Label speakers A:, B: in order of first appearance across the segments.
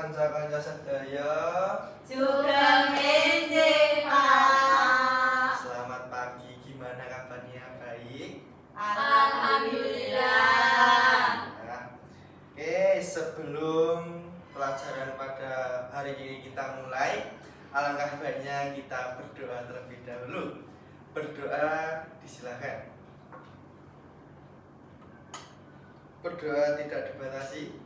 A: kanca-kanca sedaya.
B: Sugeng enjing Pak.
A: Selamat pagi, gimana kabarnya? Baik?
B: Alhamdulillah.
A: Nah, oke, sebelum pelajaran pada hari ini kita mulai, alangkah baiknya kita berdoa terlebih dahulu. Berdoa disilakan. Berdoa tidak dibatasi.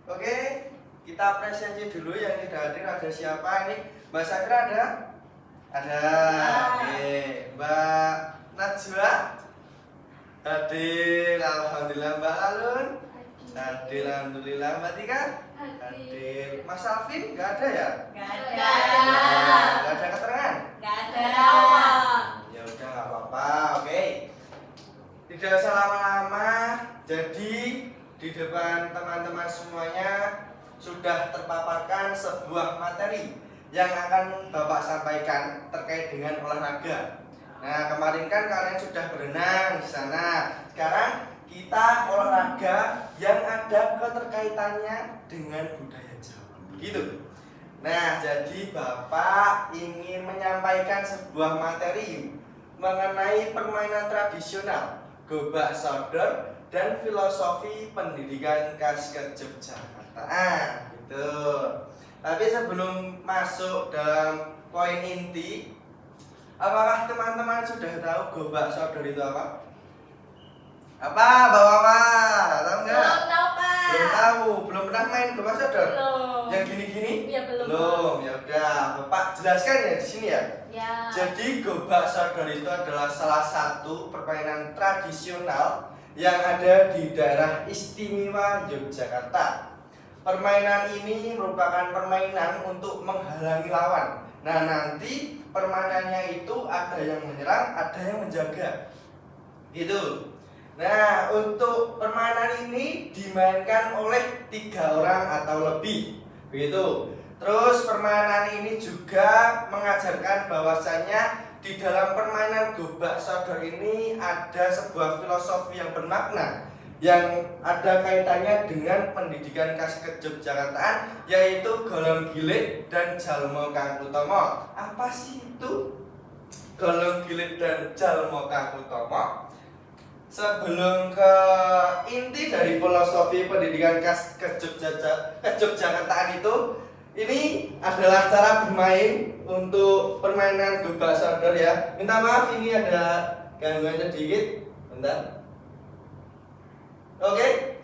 A: Oke, kita apresiasi dulu yang tidak hadir. Ada siapa ini? Mbak Sakra ada? Ada. Oke, Mbak Najwa hadir. Alhamdulillah. Mbak Alun hadir. Alhamdulillah. Mbak Tika hadir. Mas Alvin nggak ada ya?
B: Gak
A: Nggak ada keterangan?
B: ada.
A: Ya udah nggak apa-apa. Oke, tidak usah lama-lama. Jadi di depan teman-teman semuanya sudah terpaparkan sebuah materi yang akan Bapak sampaikan terkait dengan olahraga. Nah, kemarin kan kalian sudah berenang di sana. Sekarang kita olahraga yang ada keterkaitannya dengan budaya Jawa. Gitu. Nah, jadi Bapak ingin menyampaikan sebuah materi mengenai permainan tradisional, gobak sodor, dan filosofi pendidikan khas Yogyakartaan gitu. Tapi sebelum masuk dalam poin inti, apakah teman-teman sudah tahu gobak sodor itu apa? Apa, bawa tahu nggak?
B: Belum tahu Pak.
A: Belum tahu, belum pernah main gobak sodor?
B: Belum.
A: Yang gini-gini?
B: Ya belum.
A: Belum, ya udah, Bapak jelaskan ya di sini ya.
B: Ya.
A: Jadi gobak sodor itu adalah salah satu permainan tradisional yang ada di daerah istimewa Yogyakarta. Permainan ini merupakan permainan untuk menghalangi lawan. Nah, nanti permainannya itu ada yang menyerang, ada yang menjaga. Gitu. Nah, untuk permainan ini dimainkan oleh 3 orang atau lebih. Begitu. Terus permainan ini juga mengajarkan bahwasannya di dalam permainan gobak sodor ini ada sebuah filosofi yang bermakna yang ada kaitannya dengan pendidikan khas Yogyakartaan, yaitu golong gilik dan jalmo kang utama. Apa sih itu golong gilik dan jalmo kang utama? Sebelum ke inti dari filosofi pendidikan khas Yogyakartaan itu, ini adalah cara bermain untuk permainan gobak sodor ya. Minta maaf ini ada gangguan sedikit. Bentar. Oke.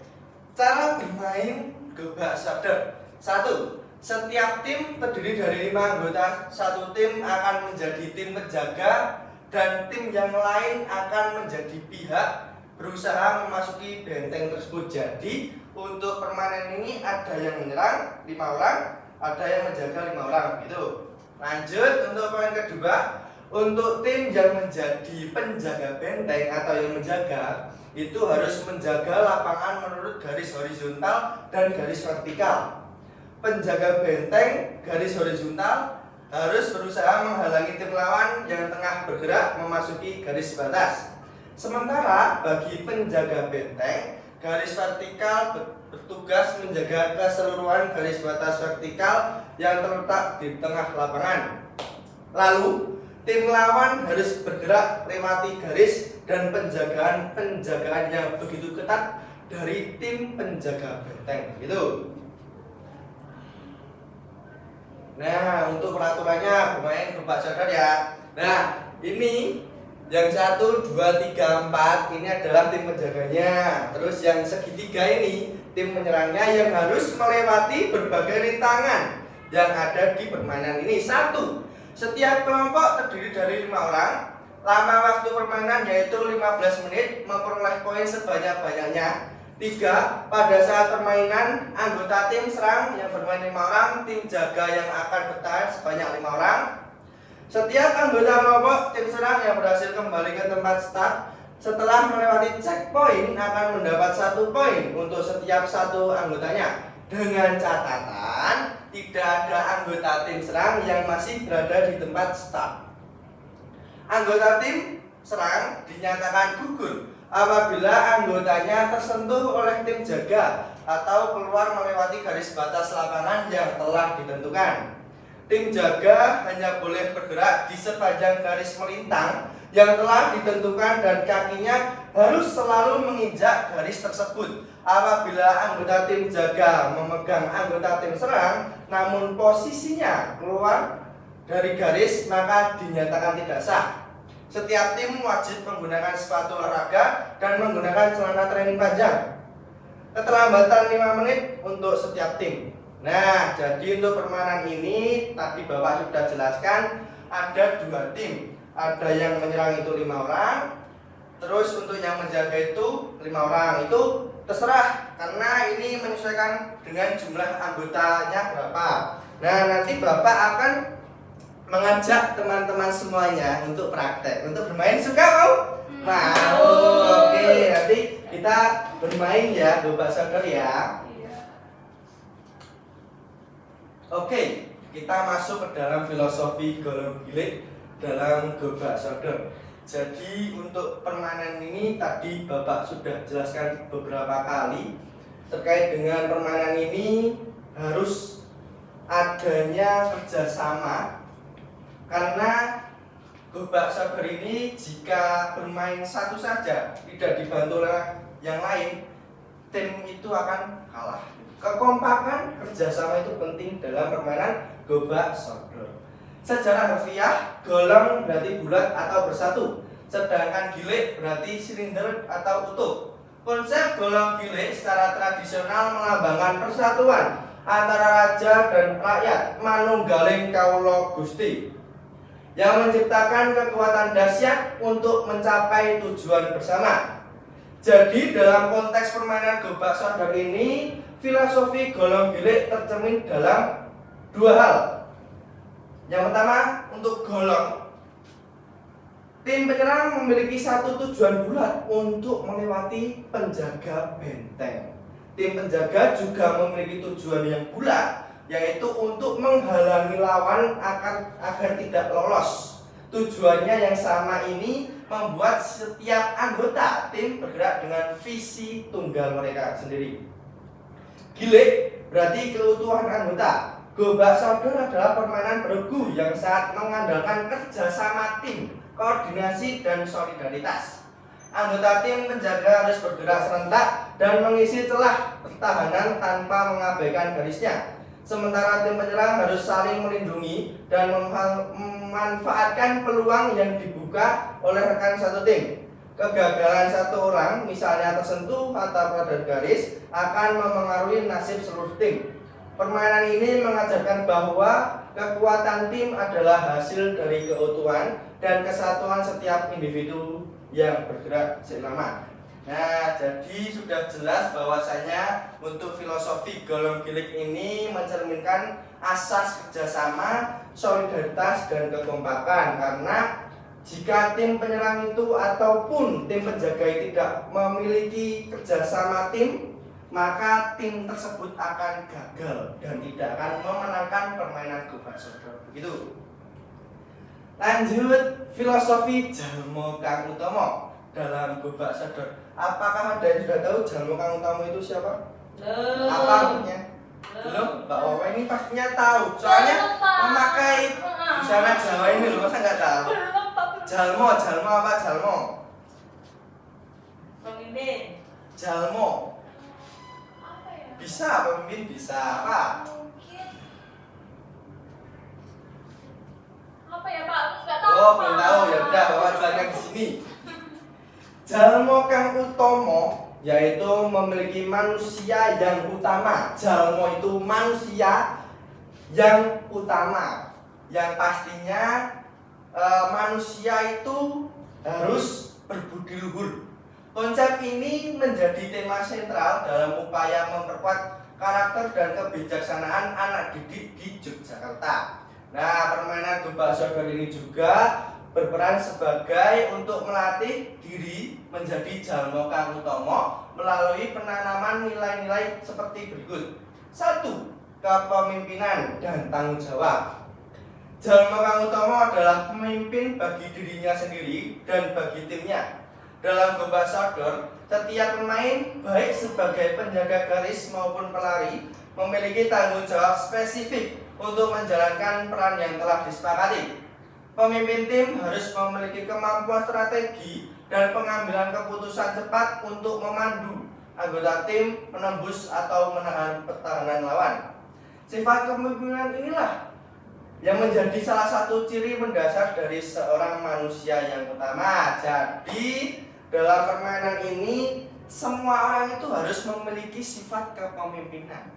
A: Cara bermain gobak sodor. 1. Setiap tim terdiri dari 5 anggota. Satu tim akan menjadi tim penjaga dan tim yang lain akan menjadi pihak berusaha memasuki benteng tersebut. Jadi untuk permainan ini ada yang menyerang 5 orang, ada yang menjaga 5 orang gitu. Lanjut untuk poin kedua, untuk tim yang menjadi penjaga benteng atau yang menjaga itu harus menjaga lapangan menurut garis horizontal dan garis vertikal. Penjaga benteng garis horizontal harus berusaha menghalangi tim lawan yang tengah bergerak memasuki garis batas. Sementara bagi penjaga benteng, garis vertikal bertugas menjaga keseluruhan garis batas vertikal yang terletak di tengah lapangan. Lalu, tim lawan harus bergerak lewati garis dan penjagaan yang begitu ketat dari tim penjaga benteng. Gitu. Nah, untuk peraturannya bermain gobak sodor ya. Nah, ini yang 1, 2, 3, 4 ini adalah tim penjaganya. Terus yang segitiga ini tim menyerangnya yang harus melewati berbagai rintangan yang ada di permainan ini. 1. Setiap kelompok terdiri dari 5 orang. Lama waktu permainan yaitu 15 menit, memperoleh poin sebanyak-banyaknya. 3. Pada saat permainan, anggota tim serang yang bermain 5 orang, tim jaga yang akan bertahan sebanyak 5 orang. Setiap anggota kelompok tim serang yang berhasil kembali ke tempat start setelah melewati checkpoint akan mendapat 1 poin untuk setiap satu anggotanya. Dengan catatan tidak ada anggota tim serang yang masih berada di tempat start. Anggota tim serang dinyatakan gugur apabila anggotanya tersentuh oleh tim jaga atau keluar melewati garis batas lapangan yang telah ditentukan. Tim jaga hanya boleh bergerak di sepanjang garis melintang yang telah ditentukan dan kakinya harus selalu menginjak garis tersebut. Apabila anggota tim jaga memegang anggota tim serang namun posisinya keluar dari garis, maka dinyatakan tidak sah. Setiap tim wajib menggunakan sepatu olahraga dan menggunakan celana training panjang. Keterlambatan 5 menit untuk setiap tim. Nah, jadi untuk permainan ini tadi Bapak sudah jelaskan ada 2 tim. Ada yang menyerang itu 5 orang, terus untuk yang menjaga itu 5 orang. Itu terserah karena ini menyesuaikan dengan jumlah anggotanya berapa. Nah, nanti Bapak akan mengajak teman-teman semuanya untuk praktek, untuk bermain. Suka mau? Mau. Oke, nanti kita bermain ya, Gobak Soccer ya. Oke, kita masuk ke dalam filosofi golong gilik dalam Gobak Soccer. Jadi untuk permainan ini tadi Bapak sudah jelaskan beberapa kali. Terkait dengan permainan ini harus adanya kerjasama, karena Gobak Soccer ini jika bermain satu saja tidak dibantu oleh yang lain, tim itu akan kalah. Kekompakan kerjasama itu penting dalam permainan Gobak Soccer. Secara harfiah, golong berarti bulat atau bersatu, sedangkan gilik berarti silinder atau utuh. Konsep golong gilik secara tradisional melambangkan persatuan antara raja dan rakyat manunggaling kawula Gusti, yang menciptakan kekuatan dahsyat untuk mencapai tujuan bersama. Jadi dalam konteks permainan Gobak Soccer ini, filosofi golong gilik tercermin dalam 2 hal. Yang pertama, untuk golong, tim penyerang memiliki satu tujuan bulat untuk melewati penjaga benteng. Tim penjaga juga memiliki tujuan yang bulat, yaitu untuk menghalangi lawan agar tidak lolos. Tujuannya yang sama ini membuat setiap anggota tim bergerak dengan visi tunggal mereka sendiri. Gilik berarti keutuhan anggota. Gobak Soccer adalah permainan bergu yang sangat mengandalkan kerjasama tim, koordinasi, dan solidaritas. Anggota tim penjaga harus bergerak serentak dan mengisi celah pertahanan tanpa mengabaikan garisnya. Sementara tim penyerang harus saling melindungi dan memanfaatkan peluang yang dibuka oleh rekan satu tim. Kegagalan satu orang, misalnya tersentuh atau pada garis, akan memengaruhi nasib seluruh tim. Permainan ini mengajarkan bahwa kekuatan tim adalah hasil dari keutuhan dan kesatuan setiap individu yang bergerak seimbang. Nah, jadi sudah jelas bahwasanya untuk filosofi golong gilik ini mencerminkan asas kerjasama, solidaritas, dan kekompakan. Karena jika tim penyerang itu ataupun tim penjaga tidak memiliki kerjasama tim, maka tim tersebut akan gagal dan tidak akan memenangkan permainan Gobak Soccer. Begitu. Lanjut, filosofi Jalmo Kang Utomo dalam Gobak Soccer. Apakah ada yang sudah tahu Jalmo Kang Utomo itu siapa? Apa artinya? Belum? Mbak Wawa ini pastinya tahu. Soalnya memakai busana Jawa ini loh, masa nggak tahu? Jalmo apa Jalmo?
B: Pemimpin.
A: Jalmo. Bisa, pemimpin bisa. Apa?
B: Apa ya Pak? Nggak tahu.
A: Oh, belum tahu. Ya udah, Bapak jelaskan di sini. Jalmo Kang Utomo yaitu memiliki manusia yang utama. Jalmo itu manusia yang utama, yang pastinya manusia itu harus berbudi luhur. Konsep ini menjadi tema sentral dalam upaya memperkuat karakter dan kebijaksanaan anak didik di Yogyakarta. Nah, permainan Gobak Soccer ini juga berperan sebagai untuk melatih diri menjadi Jalmo Kang Utomo melalui penanaman nilai-nilai seperti berikut. 1. Kepemimpinan dan tanggung jawab. Jalmo Kang Utomo adalah pemimpin bagi dirinya sendiri dan bagi timnya. dalam Gombak Sodor, setiap pemain baik sebagai penjaga garis maupun pelari memiliki tanggung jawab spesifik untuk menjalankan peran yang telah disepakati. Pemimpin tim harus memiliki kemampuan strategi dan pengambilan keputusan cepat untuk memandu anggota tim menembus atau menahan pertahanan lawan. Sifat kepemimpinan inilah yang menjadi salah satu ciri mendasar dari seorang manusia yang utama. Jadi, dalam permainan ini semua orang itu harus memiliki sifat kepemimpinan.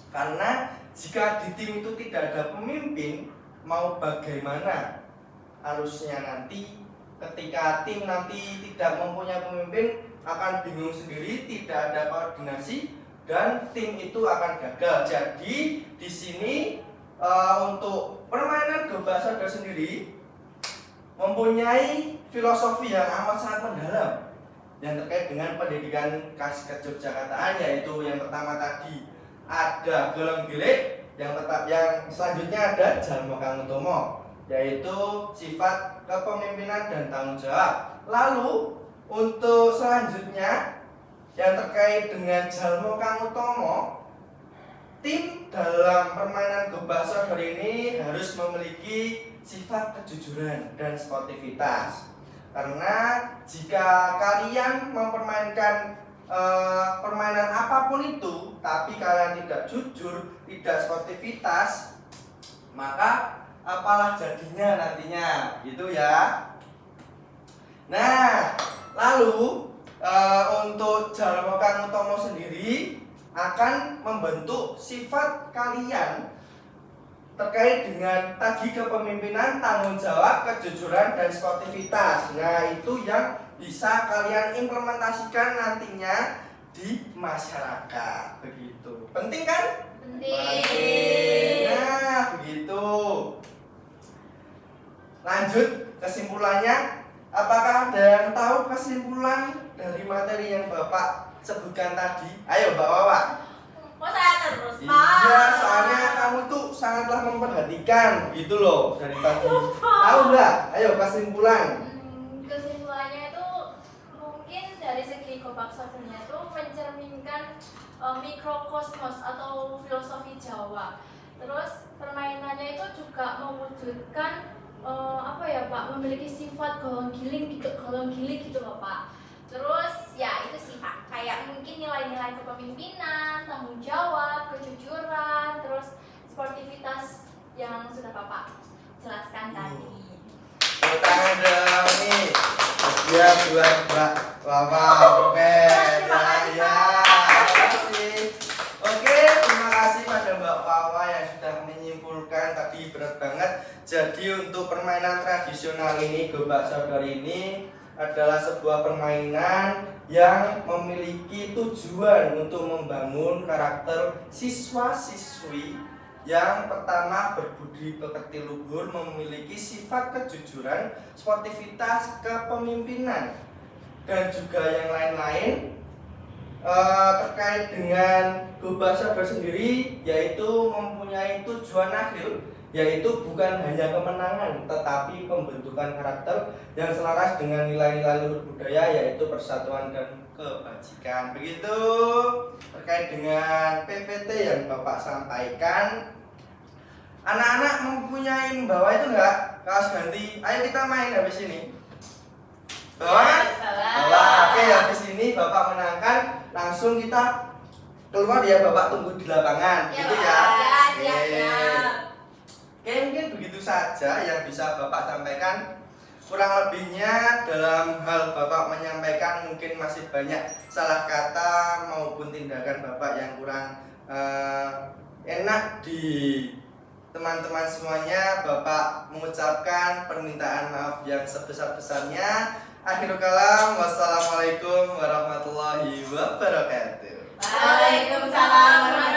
A: Karena jika di tim itu tidak ada pemimpin, mau bagaimana harusnya nanti ketika tim nanti tidak mempunyai pemimpin akan bingung sendiri, tidak ada koordinasi dan tim itu akan gagal. Jadi di sini untuk permainan Gombak Sodor sendiri mempunyai filosofi yang amat sangat mendalam yang terkait dengan pendidikan khas Yogyakartaan, yaitu yang pertama tadi ada Golong Gilik, yang selanjutnya ada Jalmo Kang Utomo, yaitu sifat kepemimpinan dan tanggung jawab. Lalu untuk selanjutnya yang terkait dengan Jalmo Kang Utomo, tim dalam permainan Gombak Sodor ini harus memiliki sifat kejujuran dan sportivitas. Karena jika kalian mempermainkan permainan apapun itu, tapi kalian tidak jujur, tidak sportivitas, maka apalah jadinya nantinya, gitu ya. Nah, lalu untuk Jalmo Kang Utomo sendiri akan membentuk sifat kalian terkait dengan tadi kepemimpinan, tanggung jawab, kejujuran, dan sportivitas. Nah, itu yang bisa kalian implementasikan nantinya di masyarakat. Begitu. Penting kan?
B: Penting.
A: Nah, begitu. Lanjut kesimpulannya. Apakah ada yang tahu kesimpulan dari materi yang Bapak sebutkan tadi? Ayo, Mbak Wawa.
B: Kok saya terus, Pak?
A: Iya, soalnya kamu tuh sangatlah memperhatikan gitu loh dari tadi. Tahu nggak? Ayo kesimpulan.
B: Kesimpulannya itu mungkin dari segi Gombak Sodornya itu mencerminkan mikrokosmos atau filosofi Jawa. Terus permainannya itu juga mewujudkan apa ya Pak, memiliki sifat golong giling gitu loh Pak. Terus ya itu sih Pak, kayak mungkin nilai-nilai kepemimpinan, tanggung jawab, kejujuran, terus sportivitas yang sudah Bapak jelaskan tadi.
A: Tepuk tangan dong nih. Ya buat Mbak Wawa. Oke, ya. Oke, terima kasih pada Mbak Wawa yang sudah menyimpulkan tadi berat banget. Jadi untuk permainan tradisional ini, Gombak Sodor ini adalah sebuah permainan yang memiliki tujuan untuk membangun karakter siswa-siswi yang pertama berbudi pekerti luhur, memiliki sifat kejujuran, sportivitas, kepemimpinan, dan juga yang lain-lain. Terkait dengan Gombak Sodor sendiri, yaitu mempunyai tujuan akhir, yaitu bukan hanya kemenangan tetapi pembentukan karakter yang selaras dengan nilai-nilai luhur budaya, yaitu persatuan dan kebajikan. Begitu terkait dengan PPT yang Bapak sampaikan. Anak-anak mempunyai membawa itu enggak? Kaos ganti. Ayo kita main habis ini. Bawa? Bawa. Oke, habis ini Bapak menangkan, langsung kita keluar ya, Bapak tunggu di lapangan.
B: Ya,
A: gitu
B: Pak.
A: ya.
B: Ya, siap.
A: Oke, mungkin begitu saja yang bisa Bapak sampaikan. Kurang lebihnya dalam hal Bapak menyampaikan mungkin masih banyak salah kata maupun tindakan Bapak yang kurang enak di teman-teman semuanya. Bapak mengucapkan permintaan maaf yang sebesar-besarnya. Akhirul kalam, wassalamualaikum warahmatullahi wabarakatuh.
B: Waalaikumsalam warahmatullahi wabarakatuh.